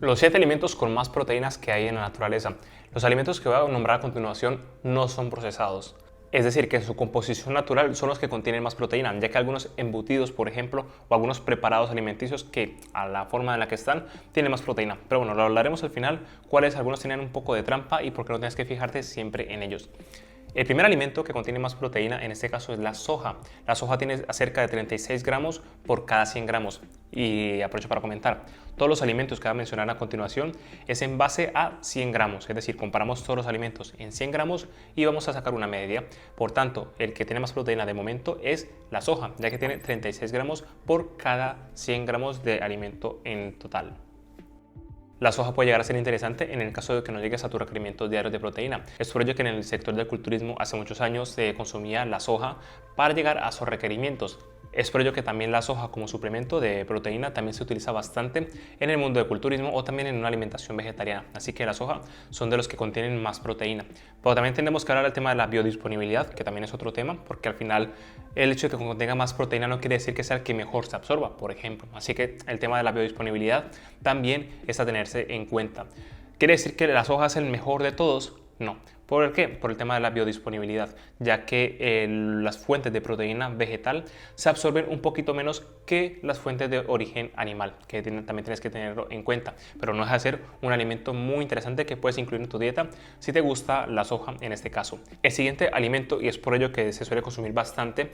Los 7 alimentos con más proteínas que hay en la naturaleza. Los alimentos que voy a nombrar a continuación no son procesados. Es decir, que en su composición natural son los que contienen más proteína, ya que algunos embutidos, por ejemplo, o algunos preparados alimenticios que a la forma en la que están tienen más proteína. Pero bueno, lo hablaremos al final, cuáles algunos tienen un poco de trampa y por qué no tienes que fijarte siempre en ellos. El primer alimento que contiene más proteína en este caso es la soja. La soja tiene cerca de 36 gramos por cada 100 gramos. Y aprovecho para comentar, todos los alimentos que voy a mencionar a continuación es en base a 100 gramos, es decir, comparamos todos los alimentos en 100 gramos y vamos a sacar una media. Por tanto, el que tiene más proteína de momento es la soja, ya que tiene 36 gramos por cada 100 gramos de alimento en total. La soja puede llegar a ser interesante en el caso de que no llegues a tus requerimientos diarios de proteína. Es por ello que en el sector del culturismo hace muchos años se consumía la soja para llegar a sus requerimientos. Es por ello que también la soja como suplemento de proteína también se utiliza bastante en el mundo del culturismo o también en una alimentación vegetariana. Así que la soja son de los que contienen más proteína. Pero también tenemos que hablar del tema de la biodisponibilidad, que también es otro tema, porque al final el hecho de que contenga más proteína no quiere decir que sea el que mejor se absorba, por ejemplo. Así que el tema de la biodisponibilidad también es a tenerse en cuenta. ¿Quiere decir que la soja es el mejor de todos? No. ¿Por qué? Por el tema de la biodisponibilidad, ya que las fuentes de proteína vegetal se absorben un poquito menos que las fuentes de origen animal, que también tienes que tenerlo en cuenta, pero no deja de ser un alimento muy interesante que puedes incluir en tu dieta si te gusta la soja en este caso. El siguiente alimento, y es por ello que se suele consumir bastante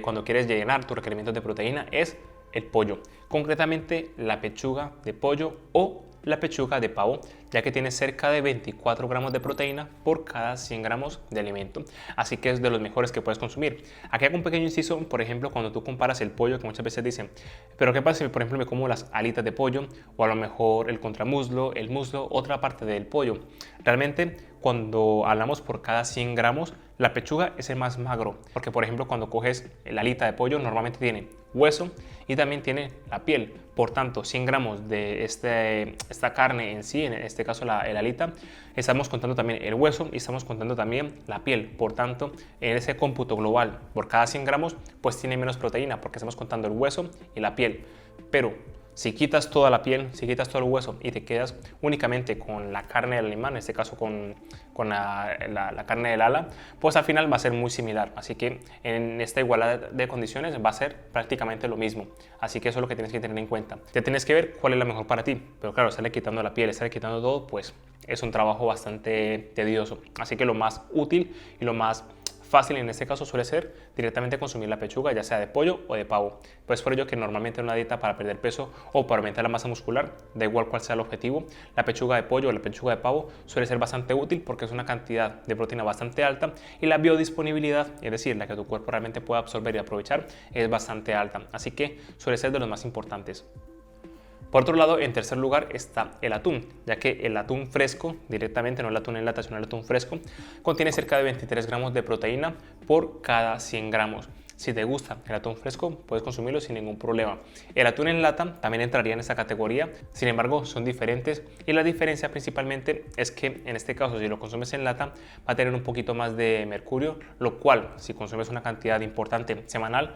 cuando quieres llenar tus requerimientos de proteína, es el pollo, concretamente la pechuga de pollo o la pechuga de pavo, ya que tiene cerca de 24 gramos de proteína por cada 100 gramos de alimento, así que es de los mejores que puedes consumir. Aquí hago un pequeño inciso, por ejemplo, cuando tú comparas el pollo, que muchas veces dicen, pero ¿qué pasa si por ejemplo me como las alitas de pollo o a lo mejor el contramuslo, el muslo, otra parte del pollo? Realmente cuando hablamos por cada 100 gramos, la pechuga es el más magro, porque por ejemplo cuando coges la alita de pollo normalmente tiene hueso y también tiene la piel. Por tanto, 100 gramos de esta carne en sí, en este caso el alita, estamos contando también el hueso y estamos contando también la piel. Por tanto, en ese cómputo global, por cada 100 gramos, pues tiene menos proteína porque estamos contando el hueso y la piel. Pero si quitas toda la piel, si quitas todo el hueso y te quedas únicamente con la carne del animal, en este caso con la carne del ala, pues al final va a ser muy similar. Así que en esta igualdad de condiciones va a ser prácticamente lo mismo. Así que eso es lo que tienes que tener en cuenta. Ya tienes que ver cuál es la mejor para ti. Pero claro, estarle quitando la piel, estarle quitando todo, pues es un trabajo bastante tedioso. Así que lo más útil y lo más fácil en este caso suele ser directamente consumir la pechuga, ya sea de pollo o de pavo. Pues por ello que normalmente en una dieta para perder peso o para aumentar la masa muscular, da igual cuál sea el objetivo, la pechuga de pollo o la pechuga de pavo suele ser bastante útil porque es una cantidad de proteína bastante alta y la biodisponibilidad, es decir, la que tu cuerpo realmente puede absorber y aprovechar, es bastante alta. Así que suele ser de los más importantes. Por otro lado, en tercer lugar está el atún, ya que el atún fresco, directamente no el atún en lata, sino el atún fresco, contiene cerca de 23 gramos de proteína por cada 100 gramos. Si te gusta el atún fresco, puedes consumirlo sin ningún problema. El atún en lata también entraría en esta categoría, sin embargo son diferentes y la diferencia principalmente es que en este caso si lo consumes en lata va a tener un poquito más de mercurio, lo cual si consumes una cantidad importante semanal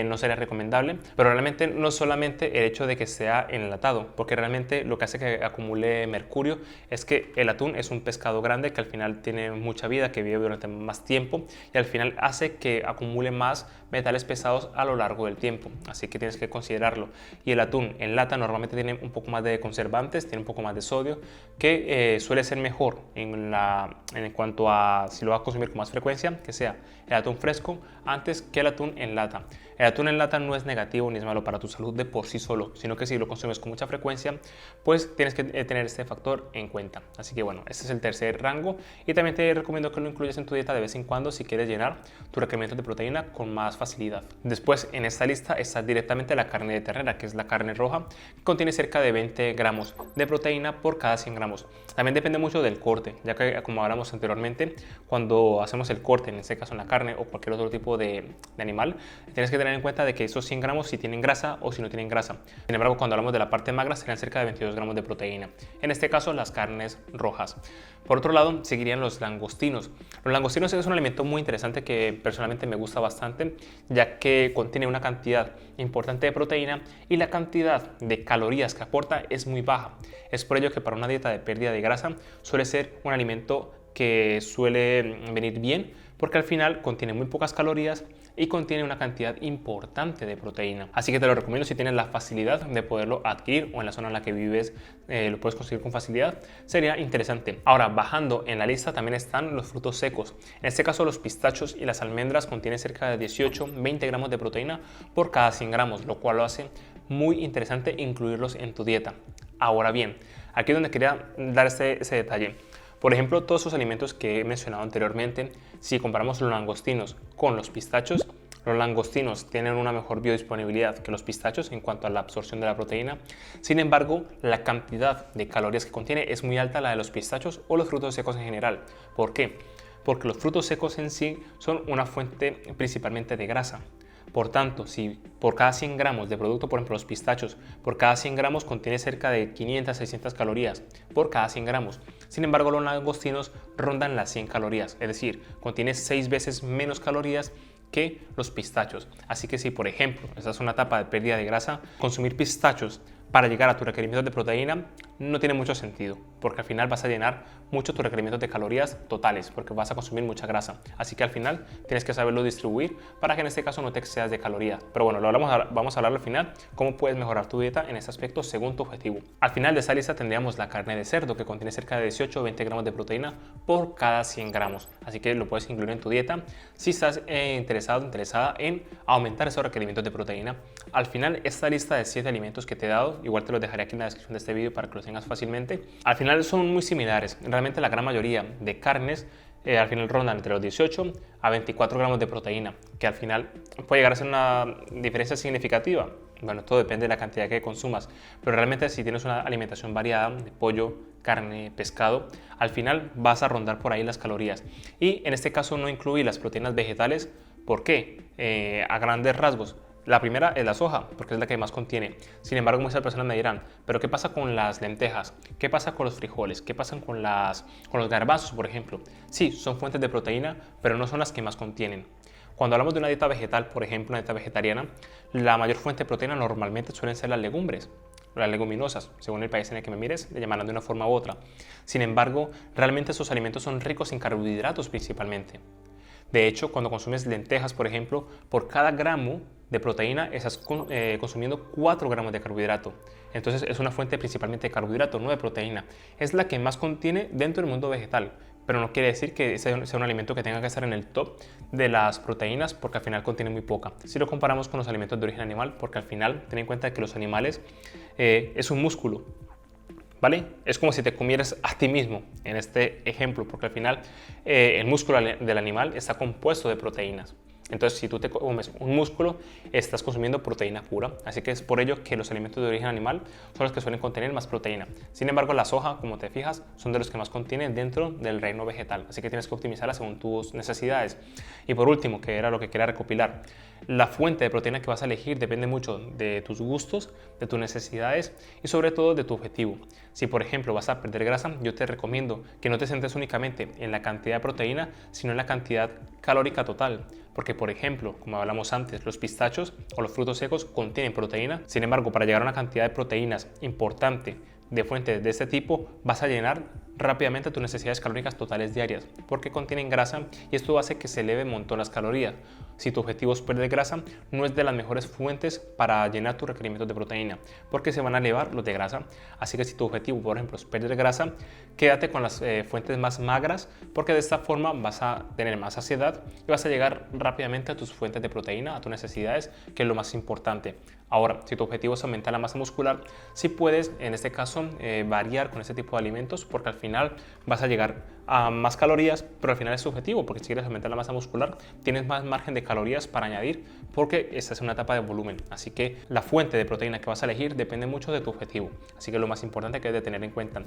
no sería recomendable, pero realmente no solamente el hecho de que sea enlatado, porque realmente lo que hace que acumule mercurio es que el atún es un pescado grande que al final tiene mucha vida, que vive durante más tiempo y al final hace que acumule más metales pesados a lo largo del tiempo, así que tienes que considerarlo. Y el atún en lata normalmente tiene un poco más de conservantes, tiene un poco más de sodio, que suele ser mejor en cuanto a si lo vas a consumir con más frecuencia, que sea el atún fresco antes que el atún en lata. El atún en lata no es negativo ni es malo para tu salud de por sí solo, sino que si lo consumes con mucha frecuencia, pues tienes que tener este factor en cuenta. Así que bueno, este es el tercer rango y también te recomiendo que lo incluyas en tu dieta de vez en cuando si quieres llenar tus requerimientos de proteína con más facilidad. Después en esta lista está directamente la carne de ternera, que es la carne roja, que contiene cerca de 20 gramos de proteína por cada 100 gramos. También depende mucho del corte, ya que como hablamos anteriormente, cuando hacemos el corte, en este caso en la carne o cualquier otro tipo de animal, tienes que tener tener en cuenta de que esos 100 gramos si tienen grasa o si no tienen grasa. Sin embargo, cuando hablamos de la parte magra serían cerca de 22 gramos de proteína. En este caso, las carnes rojas. Por otro lado, seguirían los langostinos. Los langostinos es un alimento muy interesante que personalmente me gusta bastante, ya que contiene una cantidad importante de proteína y la cantidad de calorías que aporta es muy baja. Es por ello que para una dieta de pérdida de grasa suele ser un alimento que suele venir bien, porque al final contiene muy pocas calorías y contiene una cantidad importante de proteína. Así que te lo recomiendo si tienes la facilidad de poderlo adquirir o en la zona en la que vives lo puedes conseguir con facilidad, sería interesante. Ahora, bajando en la lista también están los frutos secos. En este caso, los pistachos y las almendras contienen cerca de 18-20 gramos de proteína por cada 100 gramos, lo cual lo hace muy interesante incluirlos en tu dieta. Ahora bien, aquí es donde quería dar ese detalle. Por ejemplo, todos esos alimentos que he mencionado anteriormente, si comparamos los langostinos con los pistachos, los langostinos tienen una mejor biodisponibilidad que los pistachos en cuanto a la absorción de la proteína. Sin embargo, la cantidad de calorías que contiene es muy alta la de los pistachos o los frutos secos en general. ¿Por qué? Porque los frutos secos en sí son una fuente principalmente de grasa. Por tanto, si por cada 100 gramos de producto, por ejemplo los pistachos, por cada 100 gramos contiene cerca de 500-600 calorías por cada 100 gramos. Sin embargo, los langostinos rondan las 100 calorías, es decir, contiene 6 veces menos calorías que los pistachos. Así que si, por ejemplo, estás en una etapa de pérdida de grasa, consumir pistachos para llegar a tus requerimientos de proteína no tiene mucho sentido, porque al final vas a llenar mucho tus requerimientos de calorías totales, porque vas a consumir mucha grasa. Así que al final tienes que saberlo distribuir para que en este caso no te excedas de calorías. Pero bueno, vamos a hablar al final cómo puedes mejorar tu dieta en este aspecto según tu objetivo. Al final de esa lista tendríamos la carne de cerdo, que contiene cerca de 18-20 gramos de proteína por cada 100 gramos. Así que lo puedes incluir en tu dieta si estás interesada en aumentar esos requerimientos de proteína. Al final, esta lista de 7 alimentos que te he dado, igual te los dejaré aquí en la descripción de este vídeo para que los tengas fácilmente. Al final son muy similares. Realmente la gran mayoría de carnes al final rondan entre los 18 a 24 gramos de proteína, que al final puede llegar a ser una diferencia significativa. Bueno, todo depende de la cantidad que consumas, pero realmente si tienes una alimentación variada de pollo, carne, pescado, al final vas a rondar por ahí las calorías. Y en este caso no incluí las proteínas vegetales. ¿Por qué? A grandes rasgos. La primera es la soja, porque es la que más contiene. Sin embargo, muchas personas me dirán, ¿pero qué pasa con las lentejas? ¿Qué pasa con los frijoles? ¿Qué pasa con los garbanzos, por ejemplo? Sí, son fuentes de proteína, pero no son las que más contienen. Cuando hablamos de una dieta vegetal, por ejemplo, una dieta vegetariana, la mayor fuente de proteína normalmente suelen ser las legumbres, las leguminosas, según el país en el que me mires, le llamarán de una forma u otra. Sin embargo, realmente esos alimentos son ricos en carbohidratos principalmente. De hecho, cuando consumes lentejas, por ejemplo, por cada gramo de proteína estás consumiendo 4 gramos de carbohidrato. Entonces es una fuente principalmente de carbohidrato, no de proteína. Es la que más contiene dentro del mundo vegetal, pero no quiere decir que sea un alimento que tenga que estar en el top de las proteínas, porque al final contiene muy poca. Si lo comparamos con los alimentos de origen animal, porque al final ten en cuenta que los animales es un músculo, ¿vale? Es como si te comieras a ti mismo en este ejemplo, porque al final el músculo del animal está compuesto de proteínas. Entonces, si tú te comes un músculo, estás consumiendo proteína pura. Así que es por ello que los alimentos de origen animal son los que suelen contener más proteína. Sin embargo, la soja, como te fijas, son de los que más contienen dentro del reino vegetal. Así que tienes que optimizarla según tus necesidades. Y por último, que era lo que quería recopilar, la fuente de proteína que vas a elegir depende mucho de tus gustos, de tus necesidades y sobre todo de tu objetivo. Si por ejemplo vas a perder grasa, yo te recomiendo que no te centres únicamente en la cantidad de proteína, sino en la cantidad calórica total. Porque por ejemplo, como hablamos antes, los pistachos o los frutos secos contienen proteína. Sin embargo, para llegar a una cantidad de proteínas importante de fuentes de este tipo, vas a llenar rápidamente tus necesidades calóricas totales diarias, porque contienen grasa y esto hace que se eleve un montón las calorías. Si tu objetivo es perder grasa, no es de las mejores fuentes para llenar tus requerimientos de proteína, porque se van a elevar los de grasa. Así que si tu objetivo, por ejemplo, es perder grasa, quédate con las fuentes más magras, porque de esta forma vas a tener más saciedad y vas a llegar rápidamente a tus fuentes de proteína, a tus necesidades, que es lo más importante. Ahora, si tu objetivo es aumentar la masa muscular, sí puedes, en este caso, variar con este tipo de alimentos, porque al final vas a llegar a más calorías, pero al final es tu objetivo, porque si quieres aumentar la masa muscular, tienes más margen de calorías para añadir, porque esta es una etapa de volumen. Así que la fuente de proteína que vas a elegir depende mucho de tu objetivo. Así que lo más importante que debes de tener en cuenta.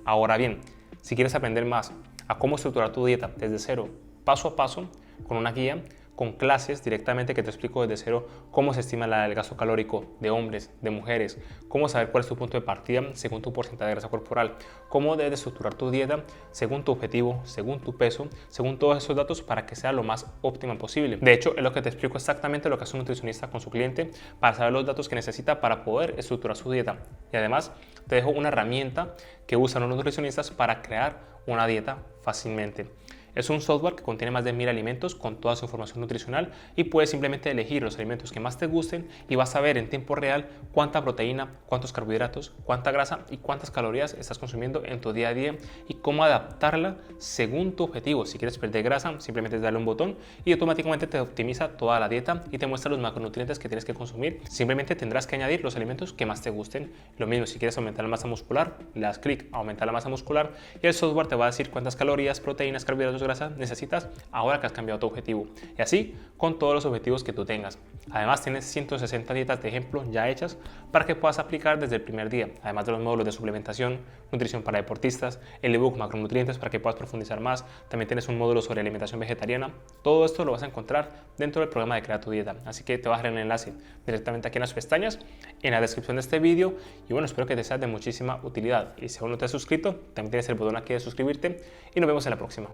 Ahora bien, si quieres aprender más a cómo estructurar tu dieta desde cero, paso a paso, con una guía, con clases directamente que te explico desde cero cómo se estima el gasto calórico de hombres, de mujeres, cómo saber cuál es tu punto de partida según tu porcentaje de grasa corporal, cómo debes estructurar tu dieta según tu objetivo, según tu peso, según todos esos datos para que sea lo más óptima posible. De hecho, es lo que te explico exactamente lo que hace un nutricionista con su cliente para saber los datos que necesita para poder estructurar su dieta. Y además, te dejo una herramienta que usan los nutricionistas para crear una dieta fácilmente. Es un software que contiene más de 1000 alimentos con toda su información nutricional y puedes simplemente elegir los alimentos que más te gusten y vas a ver en tiempo real cuánta proteína, cuántos carbohidratos, cuánta grasa y cuántas calorías estás consumiendo en tu día a día y cómo adaptarla según tu objetivo. Si quieres perder grasa, simplemente darle un botón y automáticamente te optimiza toda la dieta y te muestra los macronutrientes que tienes que consumir. Simplemente tendrás que añadir los alimentos que más te gusten. Lo mismo, si quieres aumentar la masa muscular, le das clic a aumentar la masa muscular y el software te va a decir cuántas calorías, proteínas, carbohidratos, grasa necesitas ahora que has cambiado tu objetivo, y así con todos los objetivos que tú tengas. Además, tienes 160 dietas de ejemplo ya hechas para que puedas aplicar desde el primer día, además de los módulos de suplementación, nutrición para deportistas, el ebook macronutrientes para que puedas profundizar más. También tienes un módulo sobre alimentación vegetariana. Todo esto lo vas a encontrar dentro del programa de Crea tu Dieta, así que te vas a dejar el enlace directamente aquí en las pestañas, en la descripción de este vídeo. Y bueno, espero que te sea de muchísima utilidad, y si aún no te has suscrito, también tienes el botón aquí de suscribirte y nos vemos en la próxima.